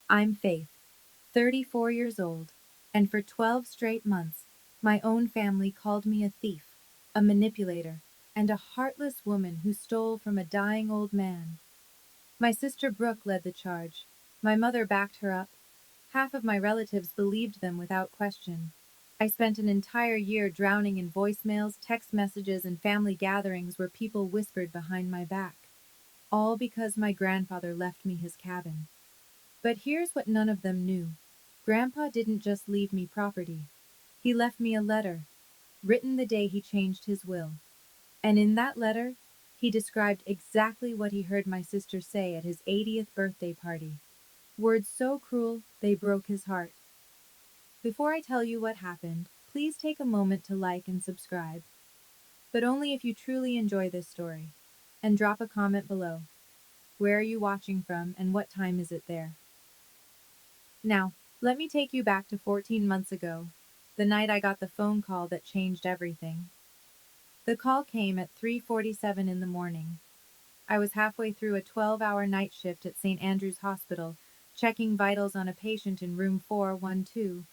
I'm Faith, 34 years old, and for 12 straight months, my own family called me a thief, a manipulator, and a heartless woman who stole from a dying old man. My sister Brooke led the charge. My mother backed her up. Half of my relatives believed them without question. I spent an entire year drowning in voicemails, text messages, and family gatherings where people whispered behind my back, all because my grandfather left me his cabin. But here's what none of them knew. Grandpa didn't just leave me property. He left me a letter, written the day he changed his will. And in that letter, he described exactly what he heard my sister say at his 80th birthday party. Words so cruel, they broke his heart. Before I tell you what happened, please take a moment to like and subscribe, but only if you truly enjoy this story. And drop a comment below. Where are you watching from and what time is it there? Now, let me take you back to 14 months ago, the night I got the phone call that changed everything. The call came at 3:47 in the morning. I was halfway through a 12-hour night shift at St. Andrew's Hospital, checking vitals on a patient in room 412,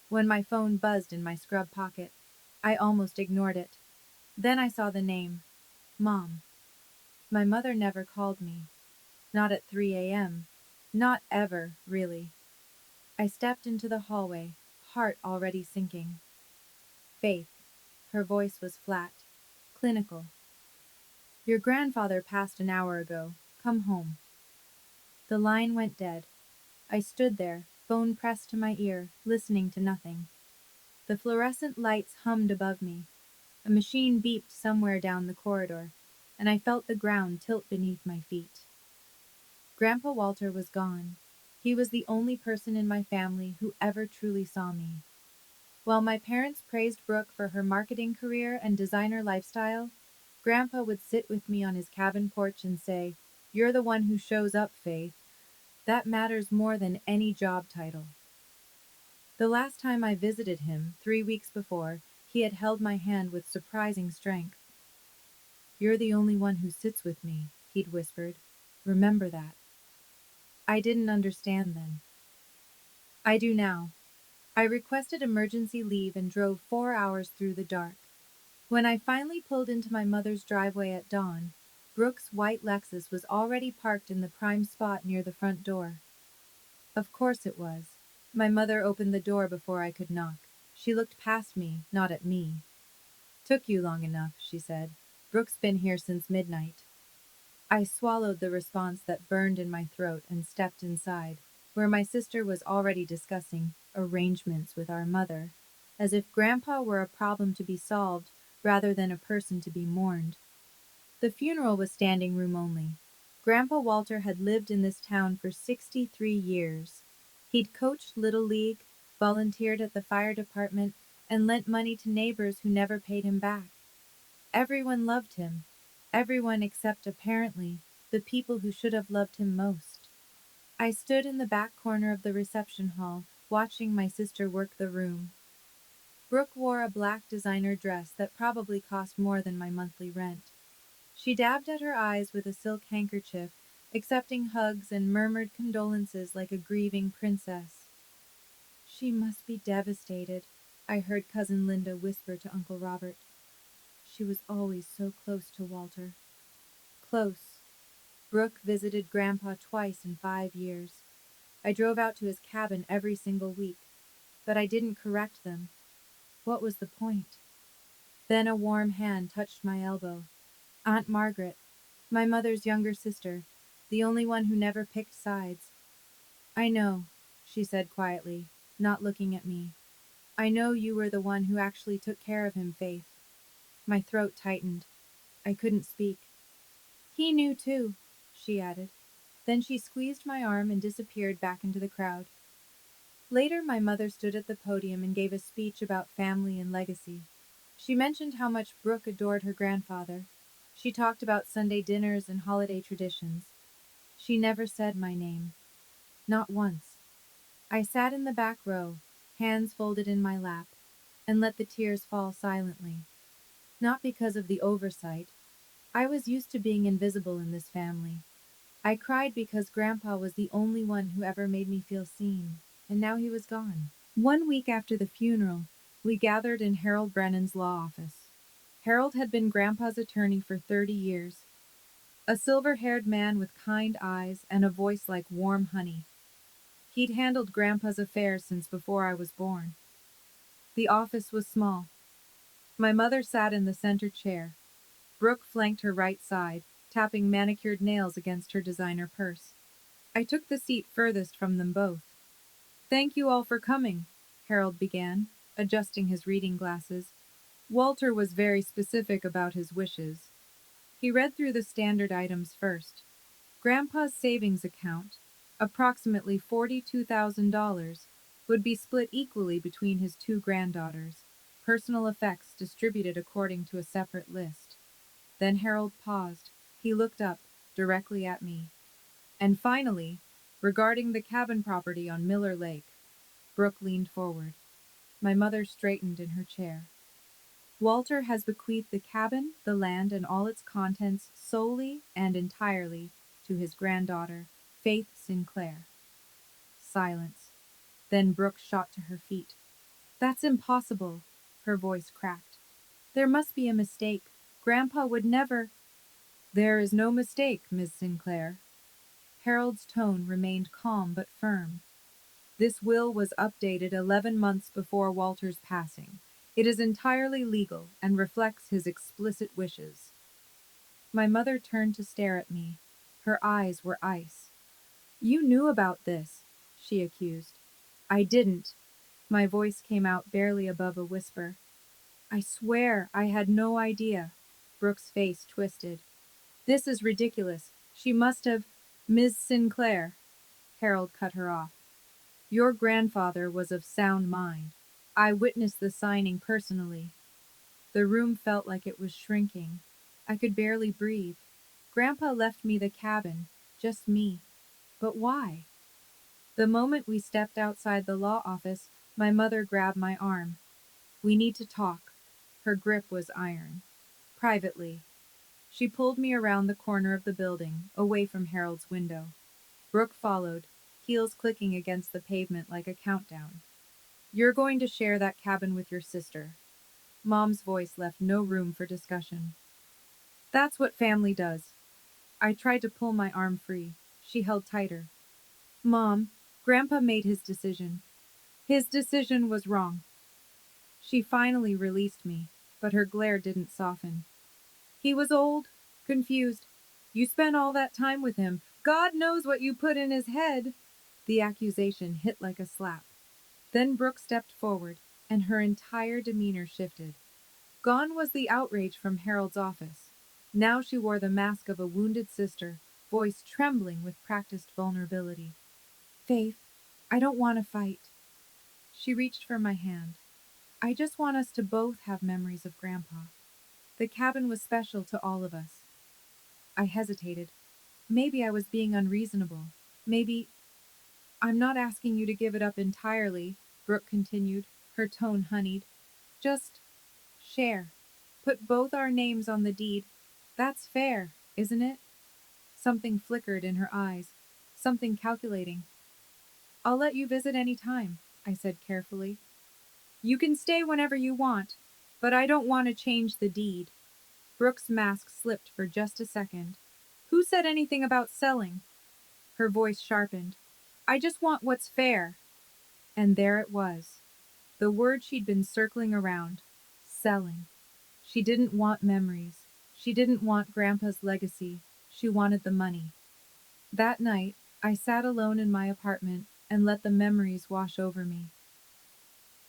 when my phone buzzed in my scrub pocket. I almost ignored it. Then I saw the name, Mom. My mother never called me. Not at 3 a.m. Not ever, really. I stepped into the hallway, heart already sinking. Faith. Her voice was flat, clinical. Your grandfather passed an hour ago. Come home. The line went dead. I stood there, phone pressed to my ear, listening to nothing. The fluorescent lights hummed above me. A machine beeped somewhere down the corridor, and I felt the ground tilt beneath my feet. Grandpa Walter was gone. He was the only person in my family who ever truly saw me. While my parents praised Brooke for her marketing career and designer lifestyle, Grandpa would sit with me on his cabin porch and say, "You're the one who shows up, Faith. That matters more than any job title." The last time I visited him, 3 weeks before, he had held my hand with surprising strength. "You're the only one who sits with me," he'd whispered. "Remember that." I didn't understand then. I do now. I requested emergency leave and drove 4 hours through the dark. When I finally pulled into my mother's driveway at dawn, Brooke's white Lexus was already parked in the prime spot near the front door. Of course it was. My mother opened the door before I could knock. She looked past me, not at me. "Took you long enough," she said. "Brooke's been here since midnight." I swallowed the response that burned in my throat and stepped inside, where my sister was already discussing arrangements with our mother, as if Grandpa were a problem to be solved rather than a person to be mourned. The funeral was standing room only. Grandpa Walter had lived in this town for 63 years. He'd coached Little League, volunteered at the fire department, and lent money to neighbors who never paid him back. Everyone loved him. Everyone except, apparently, the people who should have loved him most. I stood in the back corner of the reception hall, watching my sister work the room. Brooke wore a black designer dress that probably cost more than my monthly rent. She dabbed at her eyes with a silk handkerchief, accepting hugs and murmured condolences like a grieving princess. "She must be devastated," I heard Cousin Linda whisper to Uncle Robert. "She was always so close to Walter." Close. Brooke visited Grandpa twice in 5 years. I drove out to his cabin every single week, but I didn't correct them. What was the point? Then a warm hand touched my elbow. Aunt Margaret, my mother's younger sister, the only one who never picked sides. "I know," she said quietly, not looking at me. "I know you were the one who actually took care of him, Faith." My throat tightened. I couldn't speak. "He knew too," she added. Then she squeezed my arm and disappeared back into the crowd. Later, my mother stood at the podium and gave a speech about family and legacy. She mentioned how much Brooke adored her grandfather. She talked about Sunday dinners and holiday traditions. She never said my name. Not once. I sat in the back row, hands folded in my lap, and let the tears fall silently. Not because of the oversight. I was used to being invisible in this family. I cried because Grandpa was the only one who ever made me feel seen, and now he was gone. 1 week after the funeral, we gathered in Harold Brennan's law office. Harold had been Grandpa's attorney for 30 years, a silver-haired man with kind eyes and a voice like warm honey. He'd handled Grandpa's affairs since before I was born. The office was small. My mother sat in the center chair. Brooke flanked her right side, tapping manicured nails against her designer purse. I took the seat furthest from them both. "Thank you all for coming," Harold began, adjusting his reading glasses. Walter was very specific about his wishes. He read through the standard items first. Grandpa's savings account, approximately $42,000, would be split equally between his two granddaughters, personal effects distributed according to a separate list. Then Harold paused. He looked up, directly at me. "And finally, regarding the cabin property on Miller Lake." Brooke leaned forward. My mother straightened in her chair. "Walter has bequeathed the cabin, the land, and all its contents solely and entirely to his granddaughter, Faith Sinclair." Silence. Then Brooke shot to her feet. "That's impossible." Her voice cracked. "There must be a mistake. Grandpa would never—" "There is no mistake, Miss Sinclair." Harold's tone remained calm but firm. "This will was updated 11 months before Walter's passing. It is entirely legal and reflects his explicit wishes." My mother turned to stare at me. Her eyes were ice. "You knew about this," she accused. "I didn't." My voice came out barely above a whisper. "I swear I had no idea." Brooke's face twisted. "This is ridiculous. She must have—" "Ms. Sinclair," Harold cut her off. "Your grandfather was of sound mind. I witnessed the signing personally." The room felt like it was shrinking. I could barely breathe. Grandpa left me the cabin, just me. But why? The moment we stepped outside the law office, my mother grabbed my arm. "We need to talk." Her grip was iron. "Privately." She pulled me around the corner of the building, away from Harold's window. Brooke followed, heels clicking against the pavement like a countdown. "You're going to share that cabin with your sister." Mom's voice left no room for discussion. "That's what family does." I tried to pull my arm free. She held tighter. "Mom, Grandpa made his decision. His decision was wrong." She finally released me, but her glare didn't soften. "He was old, confused. You spent all that time with him. God knows what you put in his head." The accusation hit like a slap. Then Brooke stepped forward, and her entire demeanor shifted. Gone was the outrage from Harold's office. Now she wore the mask of a wounded sister, voice trembling with practiced vulnerability. "Faith, I don't want to fight." She reached for my hand. "I just want us to both have memories of Grandpa. The cabin was special to all of us." I hesitated. Maybe I was being unreasonable. Maybe— "I'm not asking you to give it up entirely," Brooke continued, her tone honeyed. "Just share. Put both our names on the deed. That's fair, isn't it?" Something flickered in her eyes, something calculating. "I'll let you visit any time," I said carefully. "You can stay whenever you want, but I don't want to change the deed." Brooke's mask slipped for just a second. "Who said anything about selling?" Her voice sharpened. "I just want what's fair." And there it was. The word she'd been circling around. Selling. She didn't want memories. She didn't want Grandpa's legacy. She wanted the money. That night, I sat alone in my apartment and let the memories wash over me.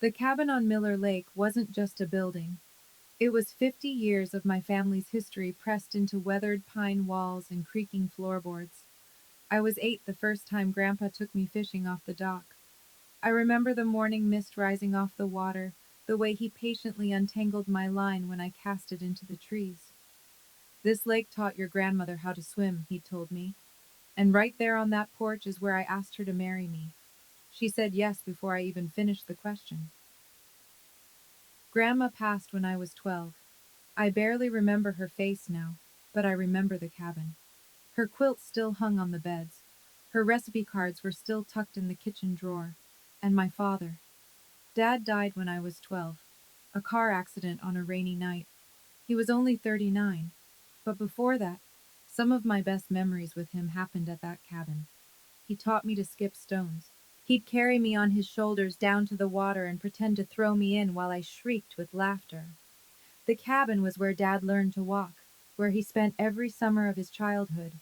The cabin on Miller Lake wasn't just a building. It was 50 years of my family's history pressed into weathered pine walls and creaking floorboards. I was 8 the first time Grandpa took me fishing off the dock. I remember the morning mist rising off the water, the way he patiently untangled my line when I cast it into the trees. "This lake taught your grandmother how to swim," he told me. "And right there on that porch is where I asked her to marry me. She said yes before I even finished the question." Grandma passed when I was 12. I barely remember her face now, but I remember the cabin. Her quilt still hung on the beds. Her recipe cards were still tucked in the kitchen drawer. And my father. Dad died when I was 12. A car accident on a rainy night. He was only 39. But before that, some of my best memories with him happened at that cabin. He taught me to skip stones. He'd carry me on his shoulders down to the water and pretend to throw me in while I shrieked with laughter. The cabin was where Dad learned to walk, where he spent every summer of his childhood.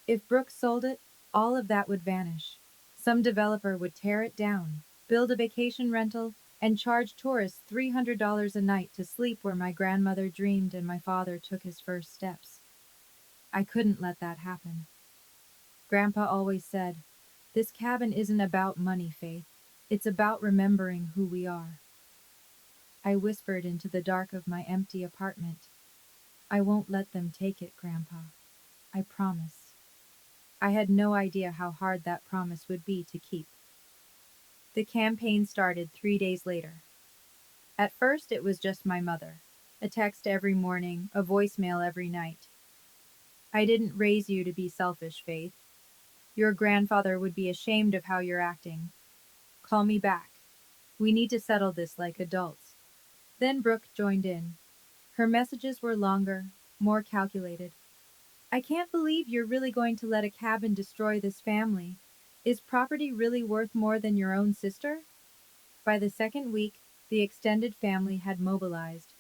If Brooks sold it, all of that would vanish. Some developer would tear it down, build a vacation rental, and charge tourists $300 a night to sleep where my grandmother dreamed and my father took his first steps. I couldn't let that happen. Grandpa always said, "This cabin isn't about money, Faith. It's about remembering who we are." I whispered into the dark of my empty apartment, "I won't let them take it, Grandpa. I promise." I had no idea how hard that promise would be to keep. The campaign started 3 days later. At first, it was just my mother. A text every morning, a voicemail every night. "I didn't raise you to be selfish, Faith. Your grandfather would be ashamed of how you're acting. Call me back. We need to settle this like adults." Then Brooke joined in. Her messages were longer, more calculated. "I can't believe you're really going to let a cabin destroy this family. Is property really worth more than your own sister?" By the second week, the extended family had mobilized.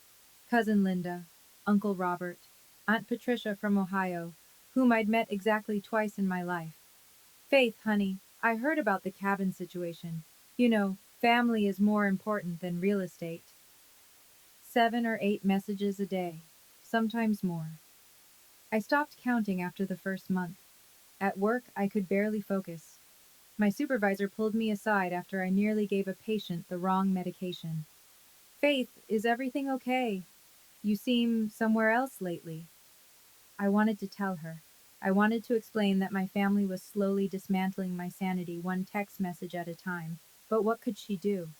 Cousin Linda, Uncle Robert, Aunt Patricia from Ohio, whom I'd met exactly twice in my life. "Faith, honey, I heard about the cabin situation. You know, family is more important than real estate." 7 or 8 messages a day, sometimes more. I stopped counting after the first month. At work, I could barely focus. My supervisor pulled me aside after I nearly gave a patient the wrong medication. "Faith, is everything okay? You seem somewhere else lately." I wanted to tell her. I wanted to explain that my family was slowly dismantling my sanity one text message at a time, but what could she do?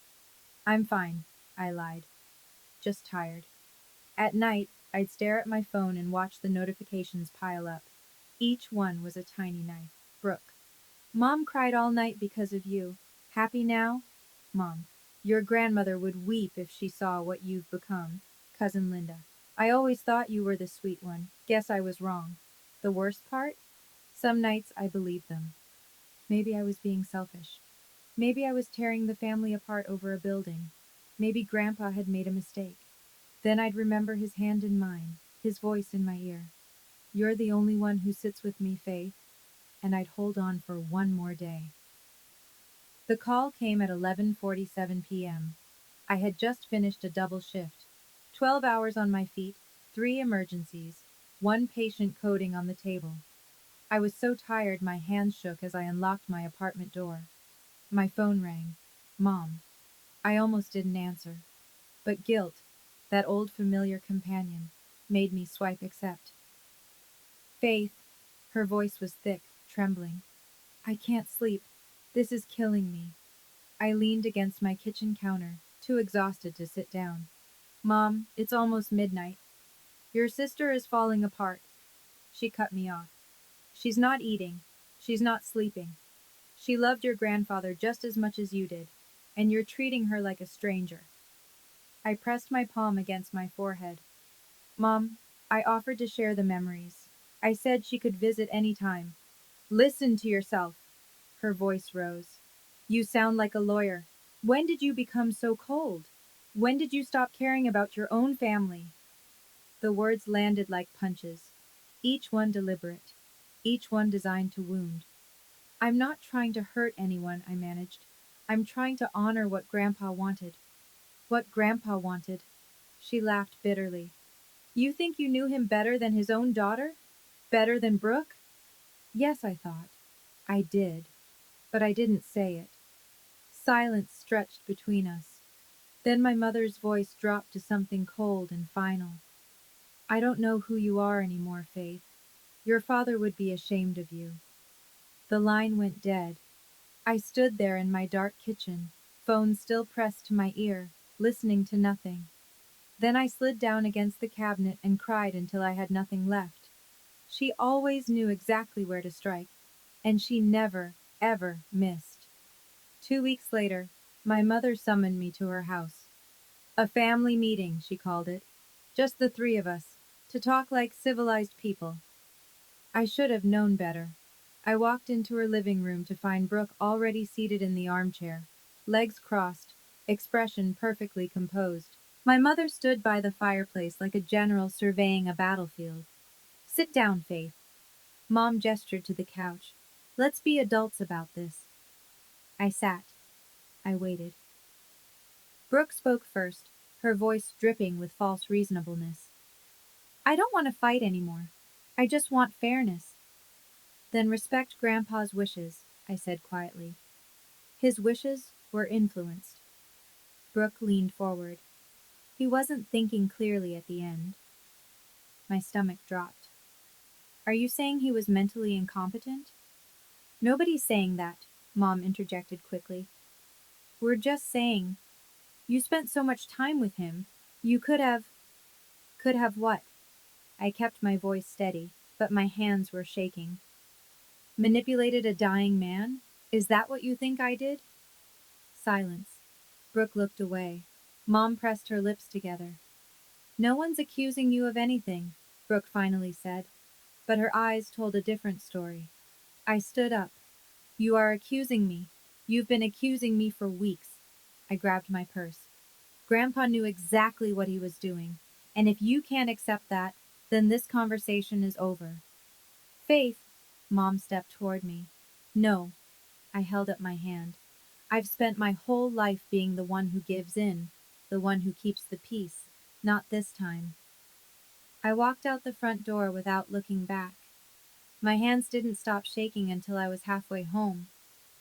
"I'm fine," I lied. "Just tired." At night, I'd stare at my phone and watch the notifications pile up. Each one was a tiny knife. Brooke. "Mom cried all night because of you. Happy now?" Mom. "Your grandmother would weep if she saw what you've become." Cousin Linda. "I always thought you were the sweet one. Guess I was wrong." The worst part? Some nights I believed them. Maybe I was being selfish. Maybe I was tearing the family apart over a building. Maybe Grandpa had made a mistake. Then I'd remember his hand in mine, his voice in my ear. "You're the only one who sits with me, Faith." And I'd hold on for one more day. The call came at 11:47 p.m. I had just finished a double shift. 12 hours on my feet, 3 emergencies, 1 patient coding on the table. I was so tired my hands shook as I unlocked my apartment door. My phone rang. Mom. I almost didn't answer. But guilt, that old familiar companion, made me swipe accept. "Faith." Her voice was thick, trembling. "I can't sleep. This is killing me." I leaned against my kitchen counter, too exhausted to sit down. "Mom, it's almost midnight. Your sister is falling apart." She cut me off. "She's not eating. She's not sleeping. She loved your grandfather just as much as you did, and you're treating her like a stranger." I pressed my palm against my forehead. "Mom, I offered to share the memories. I said she could visit any time." "Listen to yourself." Her voice rose. "You sound like a lawyer. When did you become so cold? When did you stop caring about your own family?" The words landed like punches, each one deliberate, each one designed to wound. "I'm not trying to hurt anyone," I managed. "I'm trying to honor what Grandpa wanted." "What Grandpa wanted?" She laughed bitterly. "You think you knew him better than his own daughter? Better than Brooke?" Yes, I thought. I did. But I didn't say it. Silence stretched between us. Then my mother's voice dropped to something cold and final. "I don't know who you are anymore, Faith. Your father would be ashamed of you." The line went dead. I stood there in my dark kitchen, phone still pressed to my ear, listening to nothing. Then I slid down against the cabinet and cried until I had nothing left. She always knew exactly where to strike, and she never, ever missed. 2 weeks later, my mother summoned me to her house. A family meeting, she called it. Just the three of us, to talk like civilized people. I should have known better. I walked into her living room to find Brooke already seated in the armchair, legs crossed, expression perfectly composed. My mother stood by the fireplace like a general surveying a battlefield. Sit down, Faith. Mom gestured to the couch. Let's be adults about this. I sat. I waited. Brooke spoke first, her voice dripping with false reasonableness. I don't want to fight anymore. I just want fairness. Then respect Grandpa's wishes, I said quietly. His wishes were influenced. Brooke leaned forward. He wasn't thinking clearly at the end. My stomach dropped. Are you saying he was mentally incompetent? Nobody's saying that, Mom interjected quickly. We're just saying, you spent so much time with him. You could have. Could have what? I kept my voice steady, but my hands were shaking. Manipulated a dying man? Is that what you think I did? Silence. Brooke looked away. Mom pressed her lips together. No one's accusing you of anything, Brooke finally said, but her eyes told a different story. I stood up. You are accusing me. You've been accusing me for weeks. I grabbed my purse. Grandpa knew exactly what he was doing, and if you can't accept that, then this conversation is over. Faith, Mom stepped toward me. No, I held up my hand. I've spent my whole life being the one who gives in, the one who keeps the peace. Not this time. I walked out the front door without looking back. My hands didn't stop shaking until I was halfway home,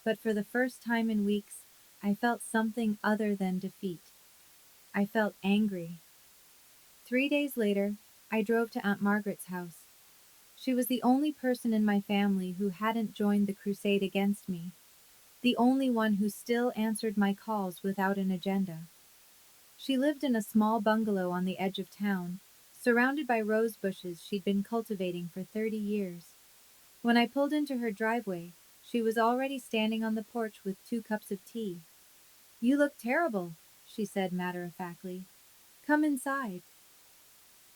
but for the first time in weeks, I felt something other than defeat. I felt angry. 3 days later, I drove to Aunt Margaret's house. She was the only person in my family who hadn't joined the crusade against me, the only one who still answered my calls without an agenda. She lived in a small bungalow on the edge of town, surrounded by rose bushes she'd been cultivating for 30 years. When I pulled into her driveway, she was already standing on the porch with 2 cups of tea. You look terrible, she said matter-of-factly. Come inside.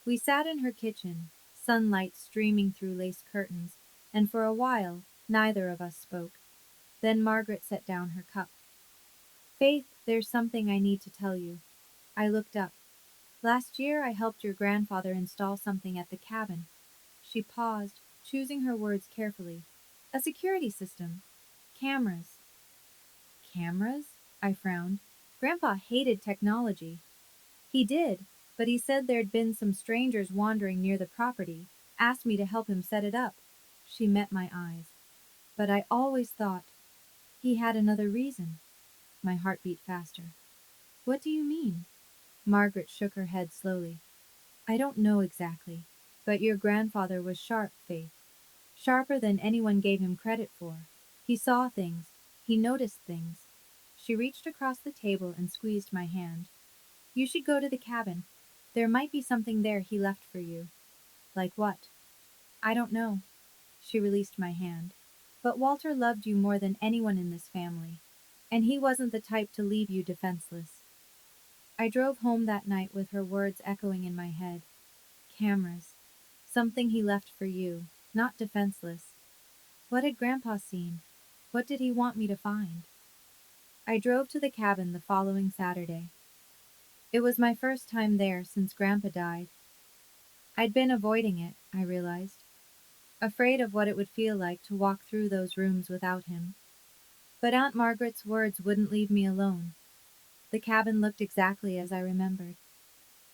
We sat in her kitchen, sunlight streaming through lace curtains, and for a while, neither of us spoke. Then Margaret set down her cup. Faith, there's something I need to tell you. I looked up. Last year I helped your grandfather install something at the cabin. She paused, choosing her words carefully. A security system. Cameras. Cameras? I frowned. Grandpa hated technology. He did, but he said there'd been some strangers wandering near the property, asked me to help him set it up. She met my eyes. But I always thought he had another reason. My heart beat faster. What do you mean? Margaret shook her head slowly. I don't know exactly, but your grandfather was sharp, Faith. Sharper than anyone gave him credit for. He saw things. He noticed things. She reached across the table and squeezed my hand. You should go to the cabin. There might be something there he left for you. Like what? I don't know. She released my hand. But Walter loved you more than anyone in this family, and he wasn't the type to leave you defenseless. I drove home that night with her words echoing in my head. Cameras. Something he left for you, not defenseless. What had Grandpa seen? What did he want me to find? I drove to the cabin the following Saturday. It was my first time there since Grandpa died. I'd been avoiding it, I realized, afraid of what it would feel like to walk through those rooms without him. But Aunt Margaret's words wouldn't leave me alone. The cabin looked exactly as I remembered.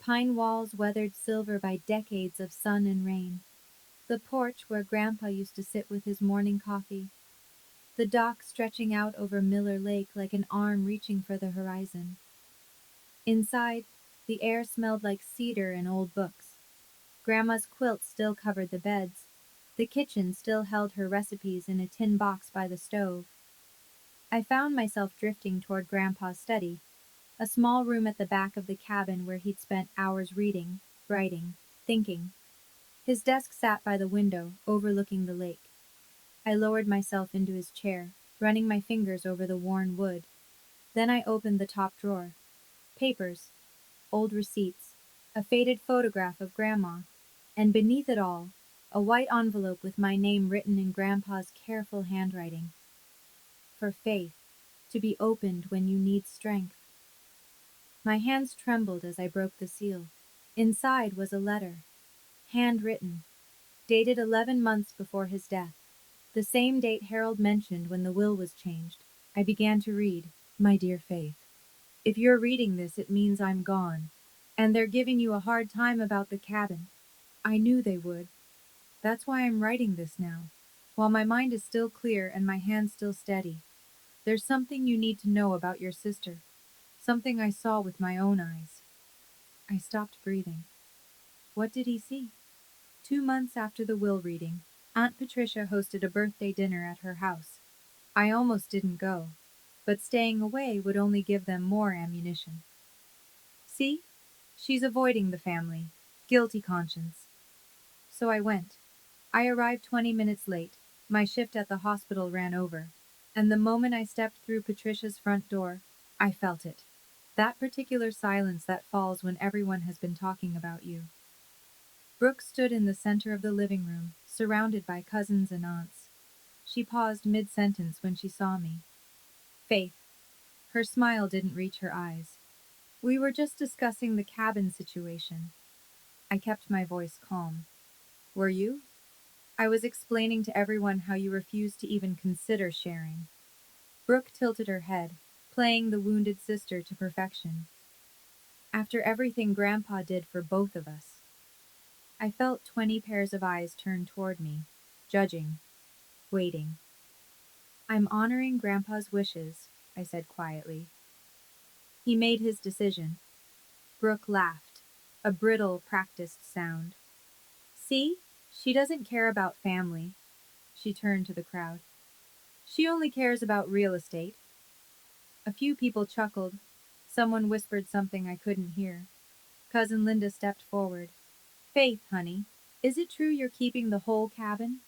Pine walls weathered silver by decades of sun and rain. The porch where Grandpa used to sit with his morning coffee. The dock stretching out over Miller Lake like an arm reaching for the horizon. Inside, the air smelled like cedar and old books. Grandma's quilt still covered the beds. The kitchen still held her recipes in a tin box by the stove. I found myself drifting toward Grandpa's study, a small room at the back of the cabin where he'd spent hours reading, writing, thinking. His desk sat by the window, overlooking the lake. I lowered myself into his chair, running my fingers over the worn wood. Then I opened the top drawer. Papers, old receipts, a faded photograph of Grandma, and beneath it all, a white envelope with my name written in Grandpa's careful handwriting. For Faith, to be opened when you need strength. My hands trembled as I broke the seal. Inside was a letter, handwritten, dated 11 months before his death, the same date Harold mentioned when the will was changed. I began to read, My dear Faith, if you're reading this, it means I'm gone, and they're giving you a hard time about the cabin. I knew they would. That's why I'm writing this now. While my mind is still clear and my hands still steady, there's something you need to know about your sister, something I saw with my own eyes. I stopped breathing. What did he see? 2 months after the will reading, Aunt Patricia hosted a birthday dinner at her house. I almost didn't go, but staying away would only give them more ammunition. See? She's avoiding the family. Guilty conscience. So I went. I arrived 20 minutes late. My shift at the hospital ran over. And the moment I stepped through Patricia's front door, I felt it. That particular silence that falls when everyone has been talking about you. Brooke stood in the center of the living room, surrounded by cousins and aunts. She paused mid-sentence when she saw me. Faith. Her smile didn't reach her eyes. We were just discussing the cabin situation. I kept my voice calm. Were you? I was explaining to everyone how you refused to even consider sharing. Brooke tilted her head, playing the wounded sister to perfection. After everything Grandpa did for both of us. I felt 20 pairs of eyes turned toward me, judging, waiting. I'm honoring Grandpa's wishes, I said quietly. He made his decision. Brooke laughed, a brittle, practiced sound. See? She doesn't care about family. She turned to the crowd. She only cares about real estate. A few people chuckled. Someone whispered something I couldn't hear. Cousin Linda stepped forward. Faith, honey, is it true you're keeping the whole cabin?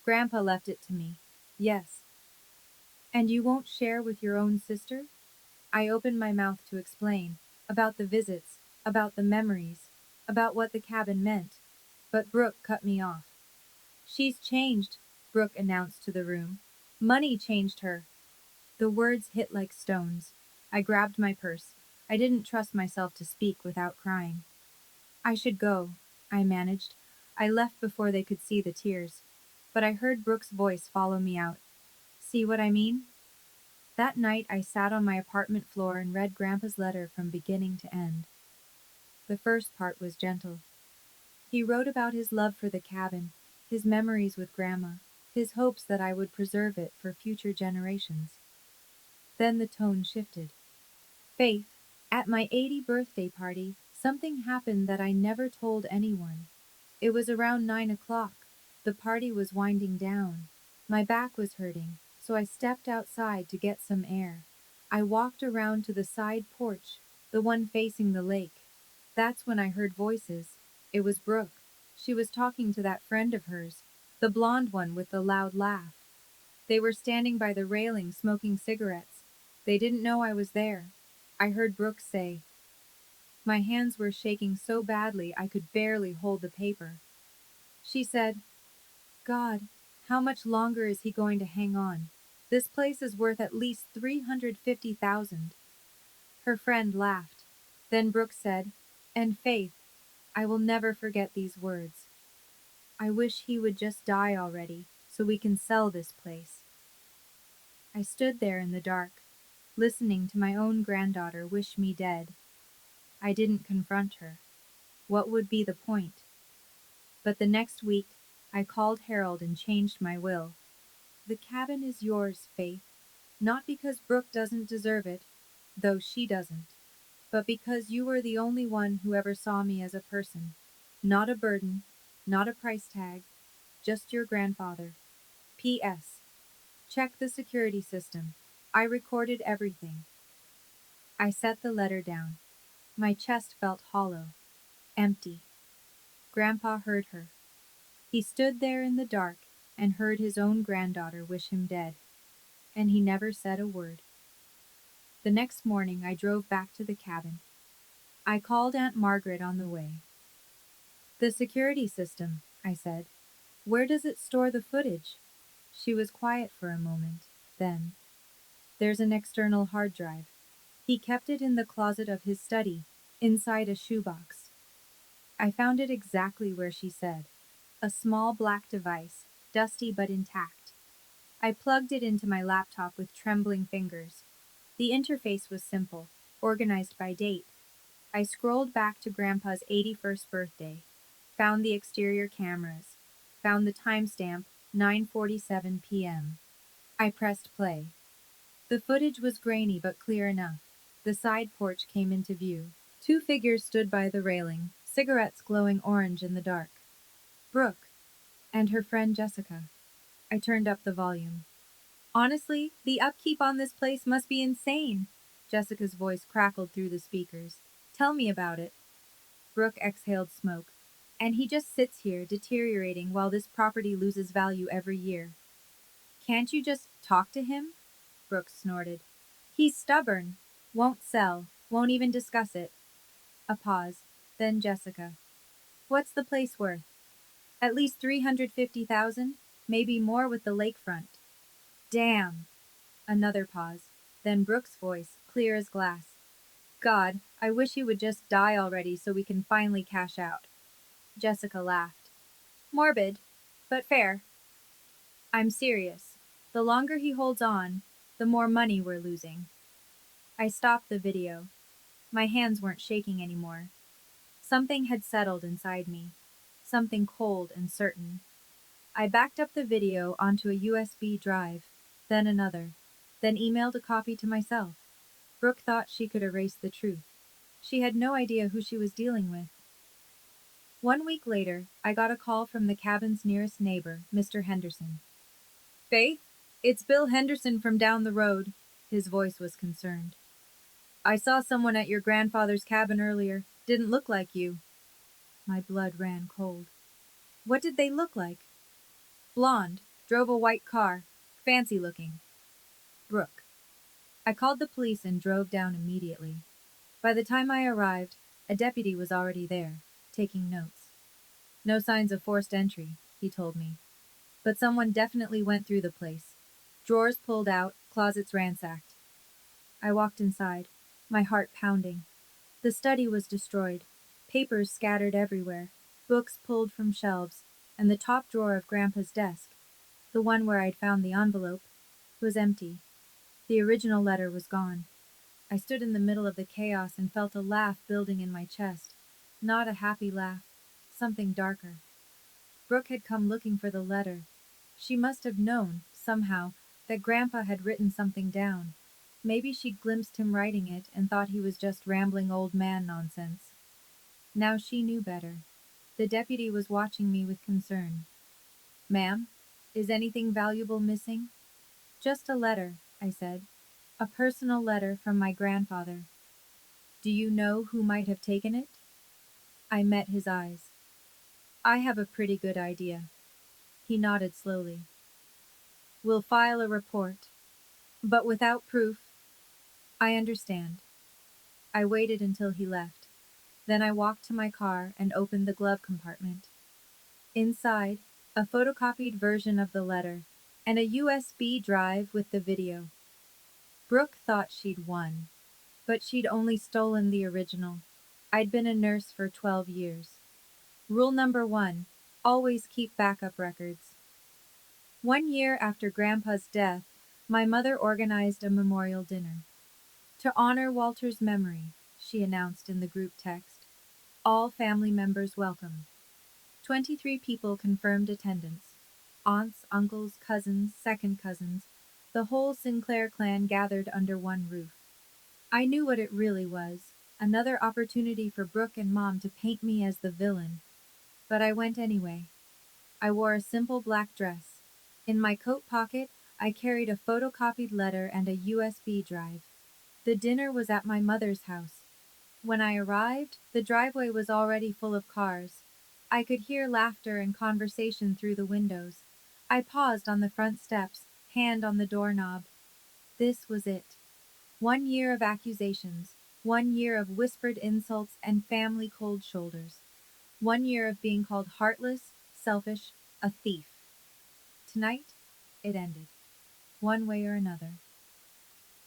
Grandpa left it to me. Yes. And you won't share with your own sister? I opened my mouth to explain, about the visits, about the memories, about what the cabin meant, but Brooke cut me off. She's changed, Brooke announced to the room. Money changed her. The words hit like stones. I grabbed my purse. I didn't trust myself to speak without crying. I should go, I managed. I left before they could see the tears. But I heard Brooke's voice follow me out. See what I mean? That night I sat on my apartment floor and read Grandpa's letter from beginning to end. The first part was gentle. He wrote about his love for the cabin, his memories with Grandma, his hopes that I would preserve it for future generations. Then the tone shifted. Faith, at my 80th birthday party, something happened that I never told anyone. It was around 9 o'clock. The party was winding down. My back was hurting, so I stepped outside to get some air. I walked around to the side porch, the one facing the lake. That's when I heard voices. It was Brooke. She was talking to that friend of hers, the blonde one with the loud laugh. They were standing by the railing smoking cigarettes. They didn't know I was there. I heard Brooke say, my hands were shaking so badly I could barely hold the paper. She said, God, how much longer is he going to hang on? This place is worth at least 350,000. Her friend laughed. Then Brooke said, and Faith, I will never forget these words. I wish he would just die already, so we can sell this place. I stood there in the dark, listening to my own granddaughter wish me dead. I didn't confront her. What would be the point? But the next week, I called Harold and changed my will. The cabin is yours, Faith, not because Brooke doesn't deserve it, though she doesn't, but because you were the only one who ever saw me as a person, not a burden, not a price tag, just your grandfather. P.S. Check the security system. I recorded everything. I set the letter down. My chest felt hollow, empty. Grandpa heard her. He stood there in the dark and heard his own granddaughter wish him dead, and he never said a word. The next morning I drove back to the cabin. I called Aunt Margaret on the way. The security system, I said. Where does it store the footage? She was quiet for a moment. Then, there's an external hard drive. He kept it in the closet of his study, inside a shoebox. I found it exactly where she said. A small black device, dusty but intact. I plugged it into my laptop with trembling fingers. The interface was simple, organized by date. I scrolled back to Grandpa's 81st birthday, found the exterior cameras, found the timestamp 9:47 p.m. I pressed play. The footage was grainy but clear enough. The side porch came into view. Two figures stood by the railing, cigarettes glowing orange in the dark. Brooke and her friend Jessica. I turned up the volume. Honestly, the upkeep on this place must be insane. Jessica's voice crackled through the speakers. Tell me about it. Brooke exhaled smoke. And he just sits here, deteriorating while this property loses value every year. Can't you just talk to him? Brooke snorted. He's stubborn. Won't sell. Won't even discuss it. A pause. Then Jessica. What's the place worth? At least 350,000, maybe more with the lakefront. Damn. Another pause. Then Brooke's voice, clear as glass. God, I wish he would just die already so we can finally cash out. Jessica laughed. Morbid, but fair. I'm serious. The longer he holds on, the more money we're losing. I stopped the video. My hands weren't shaking anymore. Something had settled inside me. Something cold and certain. I backed up the video onto a USB drive, then another, then emailed a copy to myself. Brooke thought she could erase the truth. She had no idea who she was dealing with. 1 week later, I got a call from the cabin's nearest neighbor, Mr. Henderson. Faith, it's Bill Henderson from down the road. His voice was concerned. I saw someone at your grandfather's cabin earlier. Didn't look like you. My blood ran cold. What did they look like? Blonde, drove a white car, fancy looking. Brooke. I called the police and drove down immediately. By the time I arrived, a deputy was already there, taking notes. No signs of forced entry, he told me. But someone definitely went through the place. Drawers pulled out, closets ransacked. I walked inside, my heart pounding. The study was destroyed, papers scattered everywhere, books pulled from shelves, and the top drawer of Grandpa's desk, the one where I'd found the envelope, was empty. The original letter was gone. I stood in the middle of the chaos and felt a laugh building in my chest. Not a happy laugh, something darker. Brooke had come looking for the letter. She must have known, somehow, that Grandpa had written something down. Maybe she'd glimpsed him writing it and thought he was just rambling old man nonsense. Now she knew better. The deputy was watching me with concern. Ma'am, is anything valuable missing? Just a letter, I said. A personal letter from my grandfather. Do you know who might have taken it? I met his eyes. I have a pretty good idea. He nodded slowly. We'll file a report. But without proof. I understand. I waited until he left. Then I walked to my car and opened the glove compartment. Inside, a photocopied version of the letter and a USB drive with the video. Brooke thought she'd won, but she'd only stolen the original. I'd been a nurse for 12 years. Rule number 1, always keep backup records. 1 year after Grandpa's death, my mother organized a memorial dinner. To honor Walter's memory, she announced in the group text. All family members welcome. 23 people confirmed attendance. Aunts, uncles, cousins, second cousins, the whole Sinclair clan gathered under one roof. I knew what it really was, another opportunity for Brooke and Mom to paint me as the villain. But I went anyway. I wore a simple black dress. In my coat pocket, I carried a photocopied letter and a USB drive. The dinner was at my mother's house. When I arrived, the driveway was already full of cars. I could hear laughter and conversation through the windows. I paused on the front steps, hand on the doorknob. This was it. 1 year of accusations, 1 year of whispered insults and family cold shoulders. 1 year of being called heartless, selfish, a thief. Tonight, it ended, one way or another.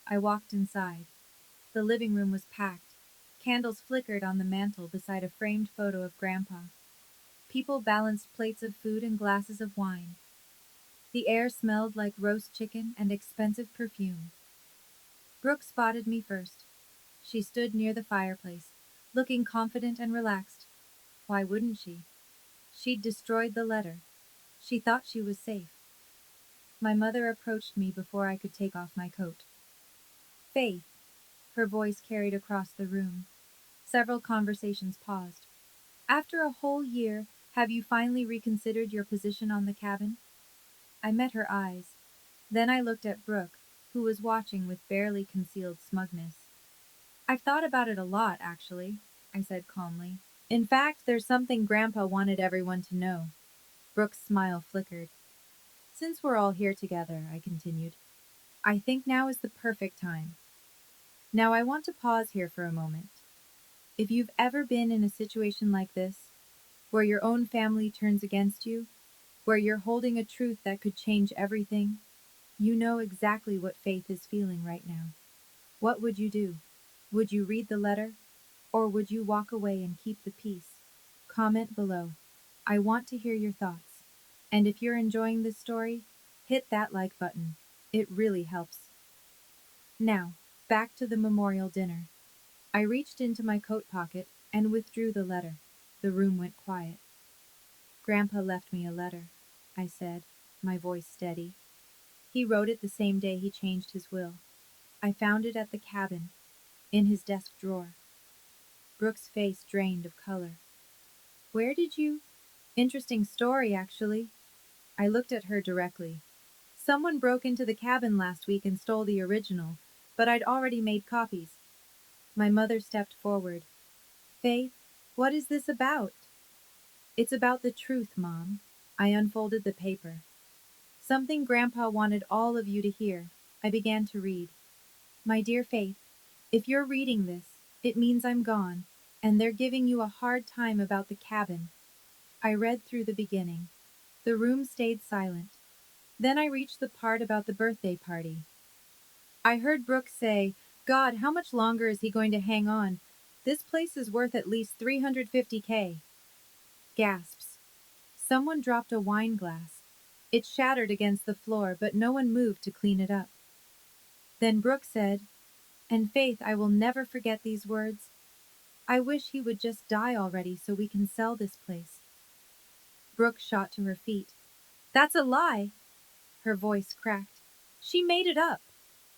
I walked inside. The living room was packed. Candles flickered on the mantel beside a framed photo of Grandpa. People balanced plates of food and glasses of wine. The air smelled like roast chicken and expensive perfume. Brooke spotted me first. She stood near the fireplace, looking confident and relaxed. Why wouldn't she? She'd destroyed the letter. She thought she was safe. My mother approached me before I could take off my coat. Faith, her voice carried across the room. Several conversations paused. After a whole year, have you finally reconsidered your position on the cabin? I met her eyes. Then I looked at Brooke, who was watching with barely concealed smugness. I've thought about it a lot, actually, I said calmly. In fact, there's something Grandpa wanted everyone to know. Brooke's smile flickered. Since we're all here together, I continued, I think now is the perfect time. Now I want to pause here for a moment. If you've ever been in a situation like this, where your own family turns against you, where you're holding a truth that could change everything, you know exactly what Faith is feeling right now. What would you do? Would you read the letter? Or would you walk away and keep the peace? Comment below. I want to hear your thoughts. And if you're enjoying this story, hit that like button. It really helps. Now, back to the memorial dinner. I reached into my coat pocket and withdrew the letter. The room went quiet. Grandpa left me a letter, I said, my voice steady. He wrote it the same day he changed his will. I found it at the cabin, in his desk drawer. Brooke's face drained of color. Where did you? Interesting story, actually. I looked at her directly. Someone broke into the cabin last week and stole the original, but I'd already made copies. My mother stepped forward. Faith, what is this about? It's about the truth, Mom. I unfolded the paper. Something Grandpa wanted all of you to hear. I began to read. My dear Faith, if you're reading this, it means I'm gone, and they're giving you a hard time about the cabin. I read through the beginning. The room stayed silent. Then I reached the part about the birthday party. I heard Brooke say, God, how much longer is he going to hang on? This place is worth at least 350K. Gasps. Someone dropped a wine glass. It shattered against the floor, but no one moved to clean it up. Then Brooke said, and Faith, I will never forget these words. I wish he would just die already so we can sell this place. Brooke shot to her feet. That's a lie. Her voice cracked. She made it up.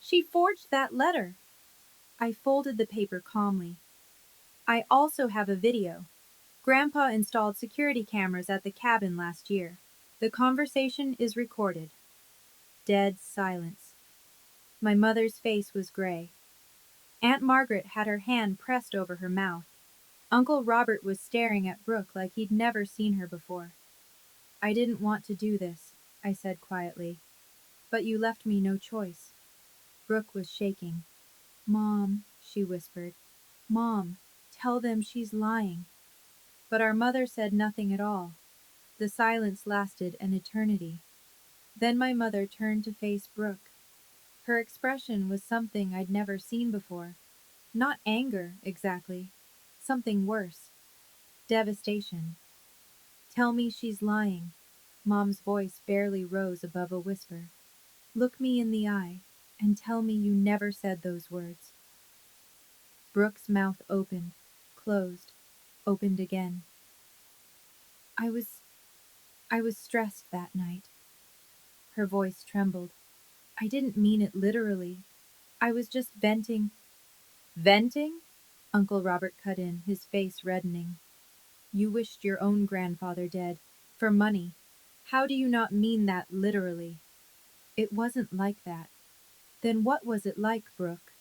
She forged that letter. I folded the paper calmly. I also have a video. Grandpa installed security cameras at the cabin last year. The conversation is recorded. Dead silence. My mother's face was gray. Aunt Margaret had her hand pressed over her mouth. Uncle Robert was staring at Brooke like he'd never seen her before. I didn't want to do this, I said quietly. But you left me no choice. Brooke was shaking. Mom, she whispered. Mom, tell them she's lying. But our mother said nothing at all. The silence lasted an eternity. Then my mother turned to face Brooke. Her expression was something I'd never seen before. Not anger, exactly. Something worse. Devastation. Tell me she's lying. Mom's voice barely rose above a whisper. Look me in the eye and tell me you never said those words. Brooke's mouth opened, closed, opened again. I was stressed that night. Her voice trembled. I didn't mean it literally. I was just venting. Venting? Uncle Robert cut in, his face reddening. You wished your own grandfather dead. For money. How do you not mean that literally? It wasn't like that. Then what was it like, Brooke?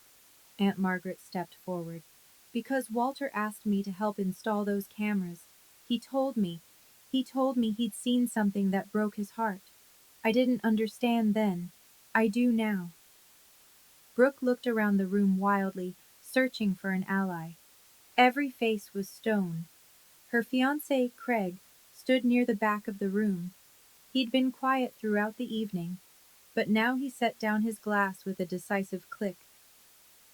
Aunt Margaret stepped forward. Because Walter asked me to help install those cameras. He told me, He told me he'd seen something that broke his heart. I didn't understand then. I do now. Brooke looked around the room wildly, searching for an ally. Every face was stone. Her fiancé, Craig, stood near the back of the room. He'd been quiet throughout the evening, but now he set down his glass with a decisive click.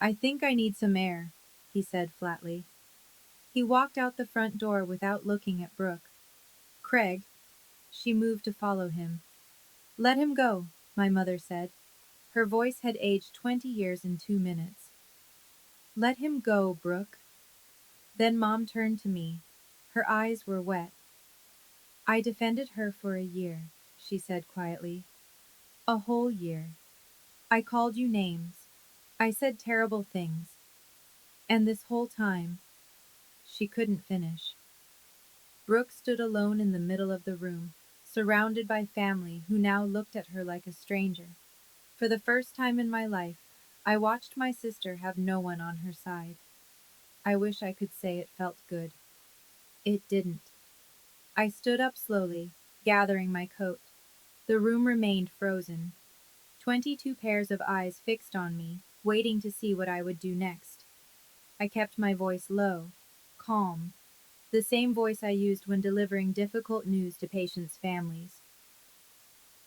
I think I need some air, he said flatly. He walked out the front door without looking at Brooke. Craig, she moved to follow him. Let him go, my mother said. Her voice had aged 20 years in 2 minutes. Let him go, Brooke. Then Mom turned to me. Her eyes were wet. I defended her for a year, she said quietly. A whole year. I called you names. I said terrible things. And this whole time, she couldn't finish. Brooke stood alone in the middle of the room, surrounded by family who now looked at her like a stranger. For the first time in my life, I watched my sister have no one on her side. I wish I could say it felt good. It didn't. I stood up slowly, gathering my coat. The room remained frozen. 22 pairs of eyes fixed on me, waiting to see what I would do next. I kept my voice low, calm, the same voice I used when delivering difficult news to patients' families.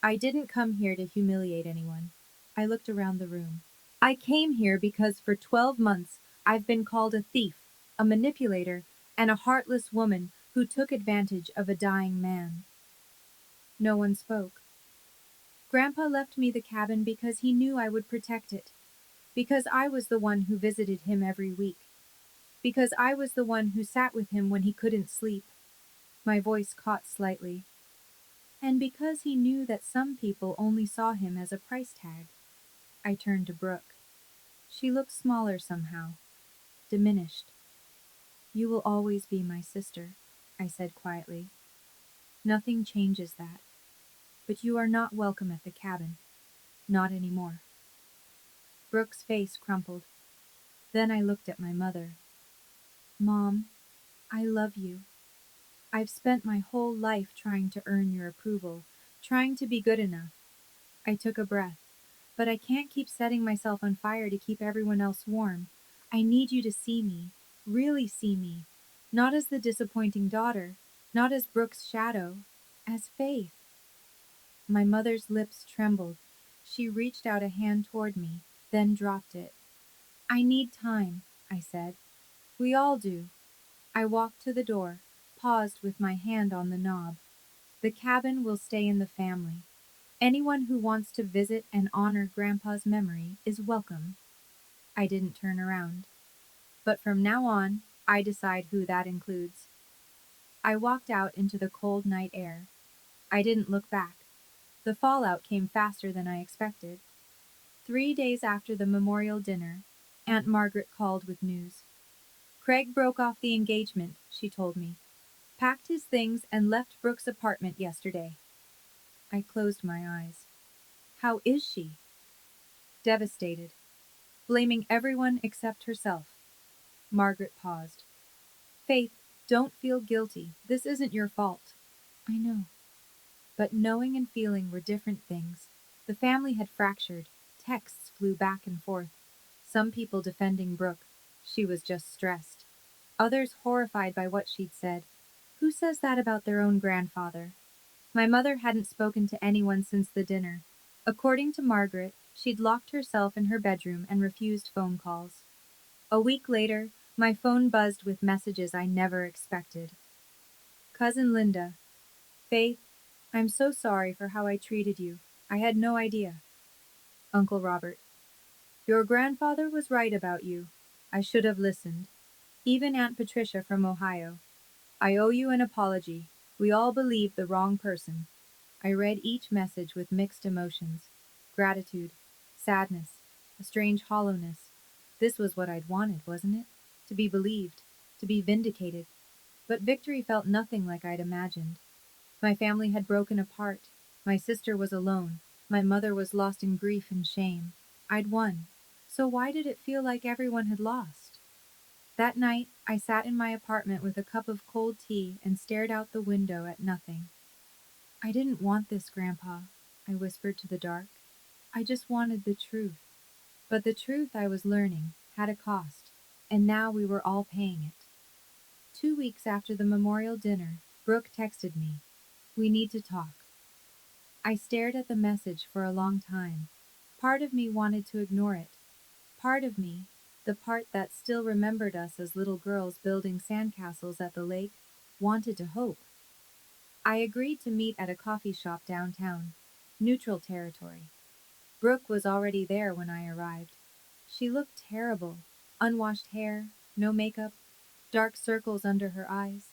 I didn't come here to humiliate anyone. I looked around the room. I came here because for 12 months I've been called a thief, a manipulator, and a heartless woman who took advantage of a dying man. No one spoke. Grandpa left me the cabin because he knew I would protect it, because I was the one who visited him every week, because I was the one who sat with him when he couldn't sleep. My voice caught slightly. And because he knew that some people only saw him as a price tag. I turned to Brooke. She looked smaller somehow, diminished. You will always be my sister, I said quietly. Nothing changes that. But you are not welcome at the cabin. Not anymore. Brooke's face crumpled. Then I looked at my mother. Mom, I love you. I've spent my whole life trying to earn your approval, trying to be good enough. I took a breath. But I can't keep setting myself on fire to keep everyone else warm. I need you to see me, really see me, not as the disappointing daughter, not as Brooke's shadow, as Faith. My mother's lips trembled. She reached out a hand toward me, then dropped it. I need time, I said. We all do. I walked to the door, paused with my hand on the knob. The cabin will stay in the family. Anyone who wants to visit and honor Grandpa's memory is welcome. I didn't turn around. But from now on, I decide who that includes. I walked out into the cold night air. I didn't look back. The fallout came faster than I expected. 3 days after the memorial dinner, Aunt Margaret called with news. Craig broke off the engagement, she told me. Packed his things and left Brooke's apartment yesterday. I closed my eyes. How is she? Devastated. Blaming everyone except herself. Margaret paused. Faith, don't feel guilty. This isn't your fault. I know. But knowing and feeling were different things. The family had fractured. Texts flew back and forth. Some people defending Brooke. She was just stressed. Others horrified by what she'd said. Who says that about their own grandfather? My mother hadn't spoken to anyone since the dinner. According to Margaret, she'd locked herself in her bedroom and refused phone calls. A week later, my phone buzzed with messages I never expected. Cousin Linda, Faith, I'm so sorry for how I treated you. I had no idea. Uncle Robert, your grandfather was right about you. I should have listened. Even Aunt Patricia from Ohio. I owe you an apology. We all believed the wrong person. I read each message with mixed emotions. Gratitude, sadness, a strange hollowness. This was what I'd wanted, wasn't it? To be believed, to be vindicated. But victory felt nothing like I'd imagined. My family had broken apart. My sister was alone. My mother was lost in grief and shame. I'd won. So why did it feel like everyone had lost? That night, I sat in my apartment with a cup of cold tea and stared out the window at nothing. I didn't want this, Grandpa, I whispered to the dark. I just wanted the truth. But the truth I was learning had a cost, and now we were all paying it. 2 weeks after the memorial dinner, Brooke texted me, "We need to talk." I stared at the message for a long time. Part of me wanted to ignore it. Part of me, the part that still remembered us as little girls building sandcastles at the lake, wanted to hope. I agreed to meet at a coffee shop downtown. Neutral territory. Brooke was already there when I arrived. She looked terrible. Unwashed hair, no makeup, dark circles under her eyes.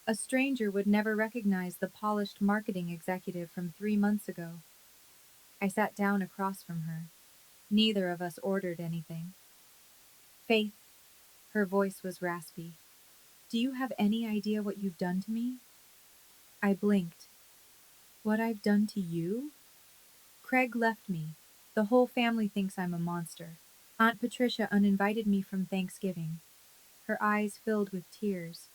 A stranger would never recognize the polished marketing executive from 3 months ago. I sat down across from her. Neither of us ordered anything. "Faith," her voice was raspy. "Do you have any idea what you've done to me?" I blinked. "What I've done to you?" "Craig left me. The whole family thinks I'm a monster. Aunt Patricia uninvited me from Thanksgiving." Her eyes filled with tears.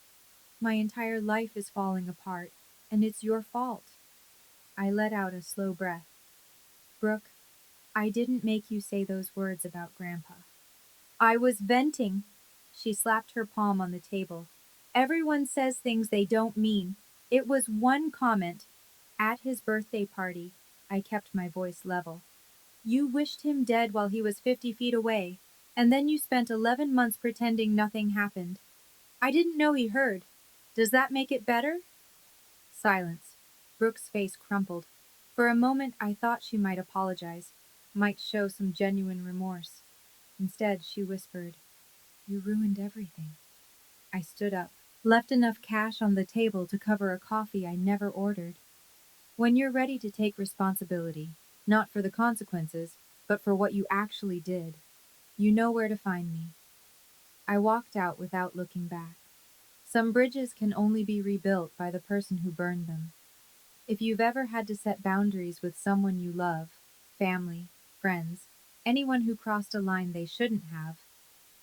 "My entire life is falling apart, and it's your fault." I let out a slow breath. "Brooke, I didn't make you say those words about Grandpa." "I was venting." She slapped her palm on the table. "Everyone says things they don't mean. It was one comment. At his birthday party," I kept my voice level, "you wished him dead while he was 50 feet away, and then you spent 11 months pretending nothing happened. I didn't know he heard. Does that make it better?" Silence. Brooke's face crumpled. For a moment I thought she might apologize, might show some genuine remorse. Instead, she whispered, "You ruined everything." I stood up, left enough cash on the table to cover a coffee I never ordered. "When you're ready to take responsibility, not for the consequences, but for what you actually did, you know where to find me." I walked out without looking back. Some bridges can only be rebuilt by the person who burned them. If you've ever had to set boundaries with someone you love, family, friends, anyone who crossed a line they shouldn't have,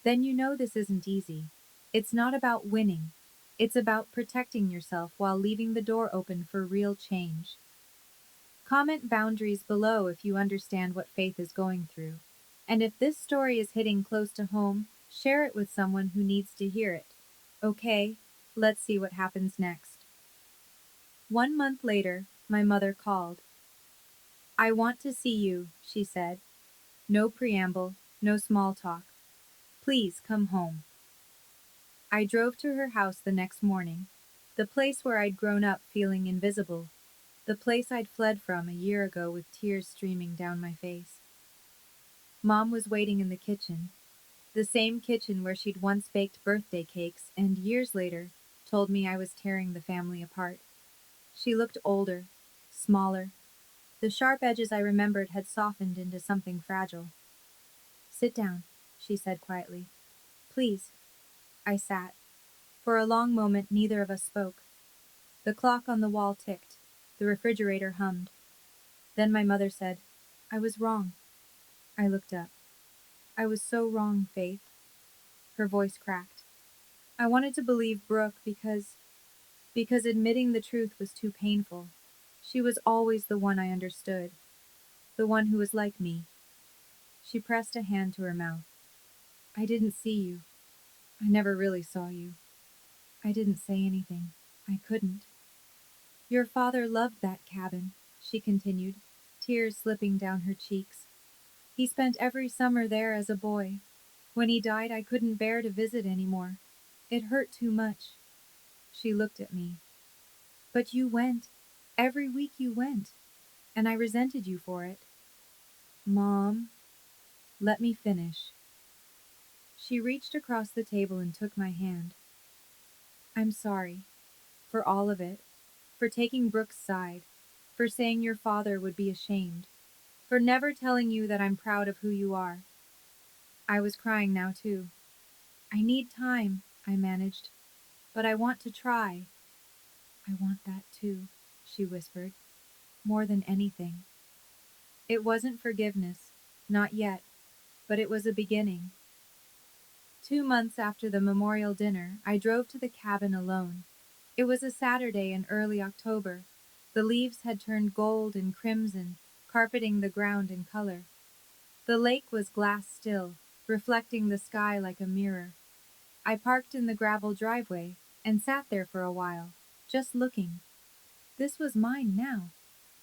then you know this isn't easy. It's not about winning. It's about protecting yourself while leaving the door open for real change. Comment boundaries below if you understand what Faith is going through. And if this story is hitting close to home, share it with someone who needs to hear it. Okay, let's see what happens next. 1 month later, my mother called. "I want to see you," she said. No preamble, no small talk. "Please come home." I drove to her house the next morning, the place where I'd grown up feeling invisible, the place I'd fled from a year ago with tears streaming down my face. Mom was waiting in the kitchen, the same kitchen where she'd once baked birthday cakes and, years later, told me I was tearing the family apart. She looked older, smaller. The sharp edges I remembered had softened into something fragile. "Sit down," she said quietly. "Please." I sat. For a long moment, neither of us spoke. The clock on the wall ticked. The refrigerator hummed. Then my mother said, "I was wrong." I looked up. "I was so wrong, Faith." Her voice cracked. I wanted to believe Brooke because admitting the truth was too painful. She was always the one I understood, the one who was like me. She pressed a hand to her mouth. "I didn't see you. I never really saw you. I didn't say anything. I couldn't." "Your father loved that cabin," she continued, tears slipping down her cheeks. "He spent every summer there as a boy. When he died, I couldn't bear to visit anymore. It hurt too much." She looked at me. "But you went. Every week you went. And I resented you for it." "Mom, let me finish." She reached across the table and took my hand. "I'm sorry. For all of it. For taking Brooke's side. For saying your father would be ashamed. For never telling you that I'm proud of who you are." I was crying now too. "I need time," I managed. "But I want to try." "I want that too," she whispered. "More than anything." It wasn't forgiveness. Not yet. But it was a beginning. 2 months after the memorial dinner, I drove to the cabin alone. It was a Saturday in early October. The leaves had turned gold and crimson, carpeting the ground in color. The lake was glass still, reflecting the sky like a mirror. I parked in the gravel driveway and sat there for a while, just looking. This was mine now,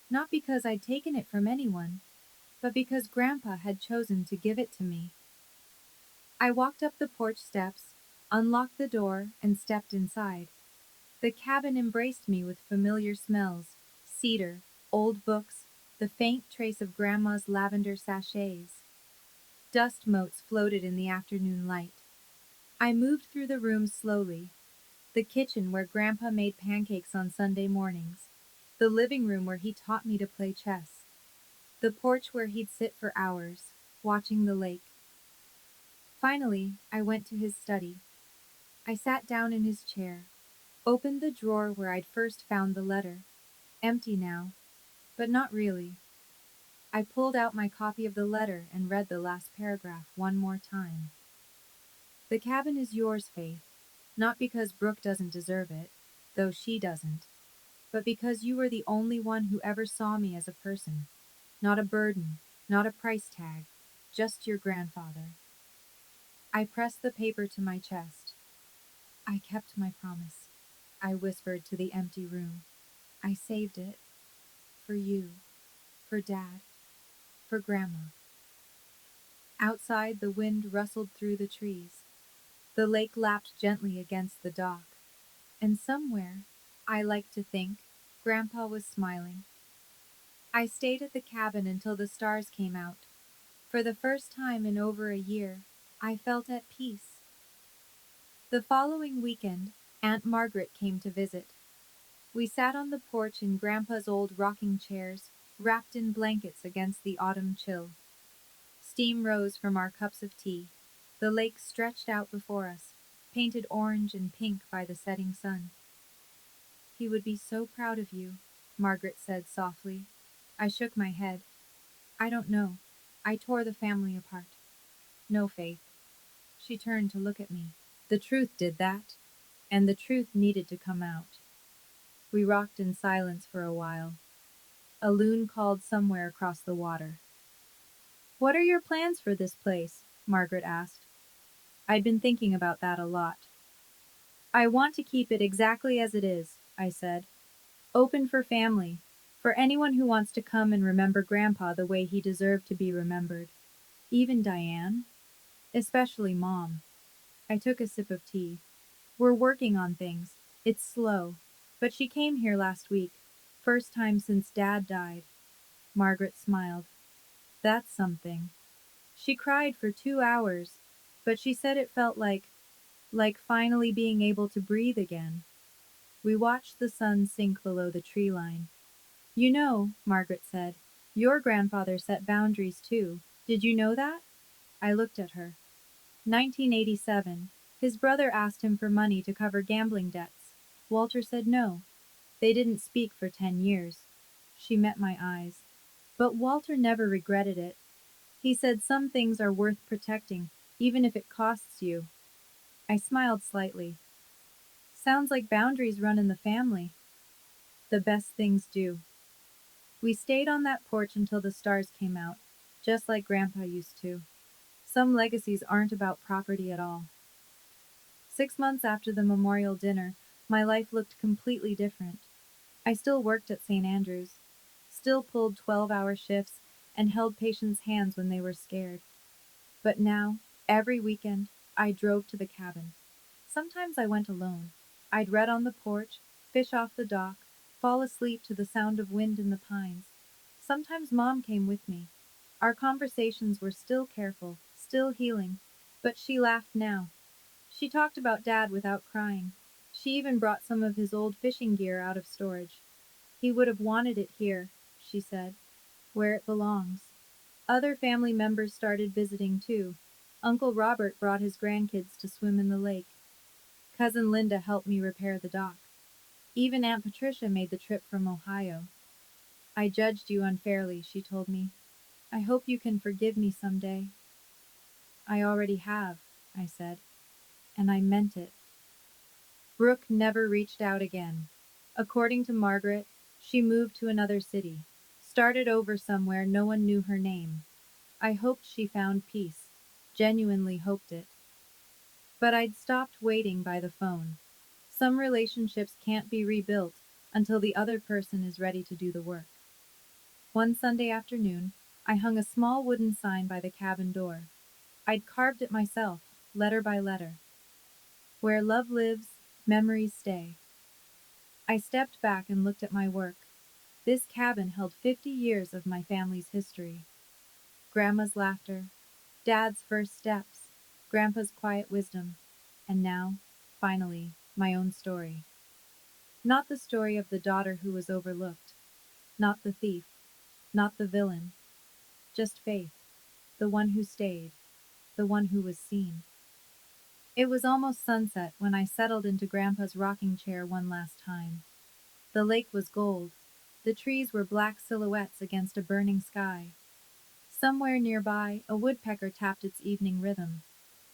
not because I'd taken it from anyone, but because Grandpa had chosen to give it to me. I walked up the porch steps, unlocked the door, and stepped inside. The cabin embraced me with familiar smells: cedar, old books, the faint trace of Grandma's lavender sachets. Dust motes floated in the afternoon light. I moved through the rooms slowly: the kitchen where Grandpa made pancakes on Sunday mornings, the living room where he taught me to play chess, the porch where he'd sit for hours, watching the lake. Finally, I went to his study. I sat down in his chair, opened the drawer where I'd first found the letter. Empty now, but not really. I pulled out my copy of the letter and read the last paragraph one more time. The cabin is yours, Faith, not because Brooke doesn't deserve it, though she doesn't, but because you were the only one who ever saw me as a person. Not a burden, not a price tag, just your grandfather. I pressed the paper to my chest. I kept my promise, I whispered to the empty room. I saved it. For you. For Dad. For Grandma. Outside, the wind rustled through the trees. The lake lapped gently against the dock. And somewhere, I like to think, Grandpa was smiling. I stayed at the cabin until the stars came out. For the first time in over a year, I felt at peace. The following weekend, Aunt Margaret came to visit. We sat on the porch in Grandpa's old rocking chairs, wrapped in blankets against the autumn chill. Steam rose from our cups of tea. The lake stretched out before us, painted orange and pink by the setting sun. He would be so proud of you, Margaret said softly. I shook my head. I don't know. I tore the family apart. No, Faith. She turned to look at me. The truth did that, and the truth needed to come out. We rocked in silence for a while. A loon called somewhere across the water. What are your plans for this place? Margaret asked. I'd been thinking about that a lot. I want to keep it exactly as it is, I said. Open for family, for anyone who wants to come and remember Grandpa the way he deserved to be remembered. Even Diane? Especially Mom. I took a sip of tea. We're working on things. It's slow. But she came here last week. First time since Dad died. Margaret smiled. That's something. She cried for 2 hours, but she said it felt like finally being able to breathe again. We watched the sun sink below the tree line. You know, Margaret said, your grandfather set boundaries too. Did you know that? I looked at her. 1987. His brother asked him for money to cover gambling debts. Walter said no. They didn't speak for 10 years. She met my eyes. But Walter never regretted it. He said some things are worth protecting, even if it costs you. I smiled slightly. Sounds like boundaries run in the family. The best things do. We stayed on that porch until the stars came out, just like Grandpa used to. Some legacies aren't about property at all. 6 months after the memorial dinner, my life looked completely different. I still worked at St. Andrew's, still pulled 12-hour shifts and held patients' hands when they were scared. But now, every weekend, I drove to the cabin. Sometimes I went alone. I'd read on the porch, fish off the dock, fall asleep to the sound of wind in the pines. Sometimes Mom came with me. Our conversations were still careful, still healing, but she laughed now. She talked about Dad without crying. She even brought some of his old fishing gear out of storage. He would have wanted it here, she said, where it belongs. Other family members started visiting too. Uncle Robert brought his grandkids to swim in the lake. Cousin Linda helped me repair the dock. Even Aunt Patricia made the trip from Ohio. I judged you unfairly, she told me. I hope you can forgive me someday. I already have, I said. and I meant it. Brooke never reached out again. According to Margaret, she moved to another city, started over somewhere no one knew her name. I hoped she found peace, genuinely hoped it. But I'd stopped waiting by the phone. Some relationships can't be rebuilt until the other person is ready to do the work. One Sunday afternoon, I hung a small wooden sign by the cabin door. I'd carved it myself, letter by letter. Where love lives, memories stay. I stepped back and looked at my work. This cabin held 50 years of my family's history. Grandma's laughter, Dad's first steps, Grandpa's quiet wisdom, and now, finally, my own story. Not the story of the daughter who was overlooked, not the thief, not the villain, just Faith, the one who stayed, the one who was seen. It was almost sunset when I settled into Grandpa's rocking chair one last time. The lake was gold. The trees were black silhouettes against a burning sky. Somewhere nearby, a woodpecker tapped its evening rhythm.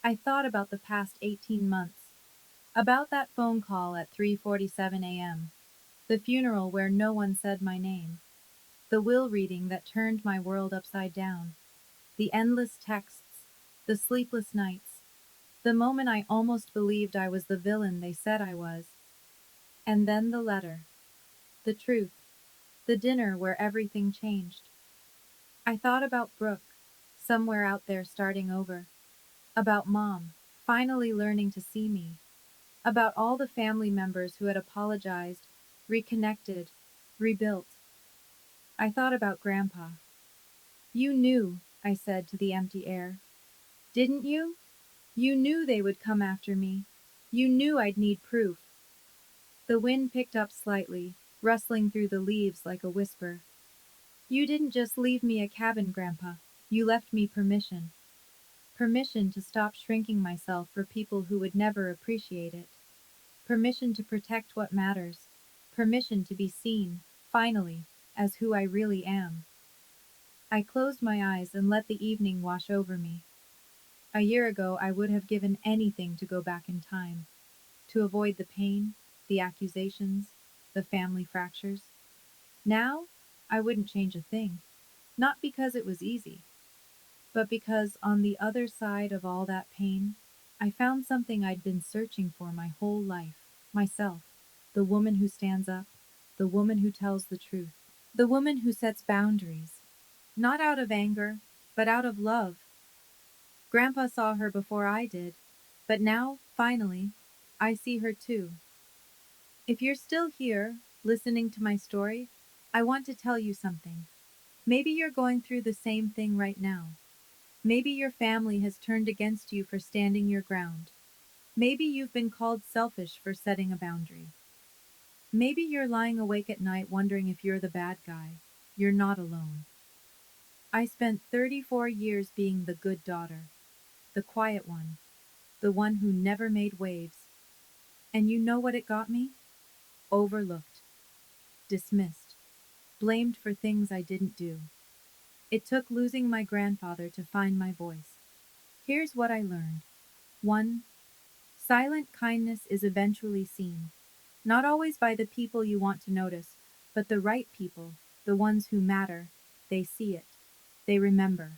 I thought about the past 18 months, about that phone call at 3:47 a.m., the funeral where no one said my name, the will reading that turned my world upside down, the endless texts, the sleepless nights, the moment I almost believed I was the villain they said I was. And then the letter, the truth, the dinner where everything changed. I thought about Brooke, somewhere out there starting over, about Mom, finally learning to see me, about all the family members who had apologized, reconnected, rebuilt. I thought about Grandpa. You knew, I said to the empty air. Didn't you? You knew they would come after me. You knew I'd need proof. The wind picked up slightly, rustling through the leaves like a whisper. You didn't just leave me a cabin, Grandpa. You left me permission. Permission to stop shrinking myself for people who would never appreciate it. Permission to protect what matters. Permission to be seen, finally, as who I really am. I closed my eyes and let the evening wash over me. A year ago, I would have given anything to go back in time, to avoid the pain, the accusations, the family fractures. Now, I wouldn't change a thing. Not because it was easy, but because on the other side of all that pain, I found something I'd been searching for my whole life, myself, the woman who stands up, the woman who tells the truth, the woman who sets boundaries, not out of anger, but out of love. Grandpa saw her before I did, but now, finally, I see her too. If you're still here, listening to my story, I want to tell you something. Maybe you're going through the same thing right now. Maybe your family has turned against you for standing your ground. Maybe you've been called selfish for setting a boundary. Maybe you're lying awake at night wondering if you're the bad guy. You're not alone. I spent 34 years being the good daughter, the quiet one, the one who never made waves. And you know what it got me? Overlooked, dismissed, blamed for things I didn't do. It took losing my grandfather to find my voice. Here's what I learned. 1. Silent kindness is eventually seen, not always by the people you want to notice, but the right people, the ones who matter. They see it. They remember.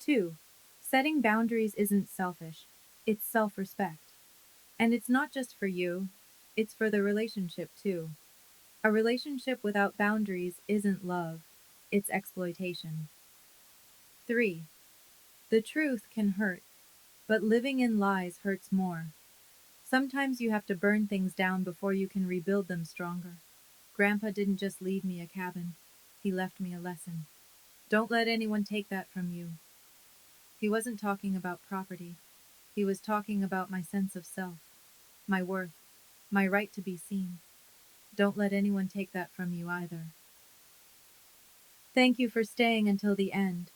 2. Setting boundaries isn't selfish, it's self-respect. And it's not just for you, it's for the relationship too. A relationship without boundaries isn't love, it's exploitation. 3. The truth can hurt, but living in lies hurts more. Sometimes you have to burn things down before you can rebuild them stronger. Grandpa didn't just leave me a cabin, he left me a lesson. Don't let anyone take that from you. He wasn't talking about property, he was talking about my sense of self, my worth, my right to be seen. Don't let anyone take that from you either. Thank you for staying until the end.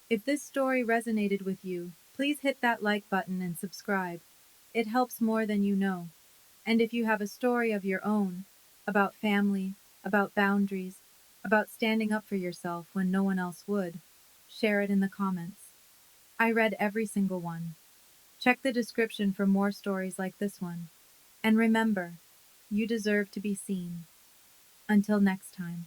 If this story resonated with you, please hit that like button and subscribe. It helps more than you know. And if you have a story of your own, about family, about boundaries, about standing up for yourself when no one else would, share it in the comments. I read every single one. Check the description for more stories like this one. And remember, you deserve to be seen. Until next time.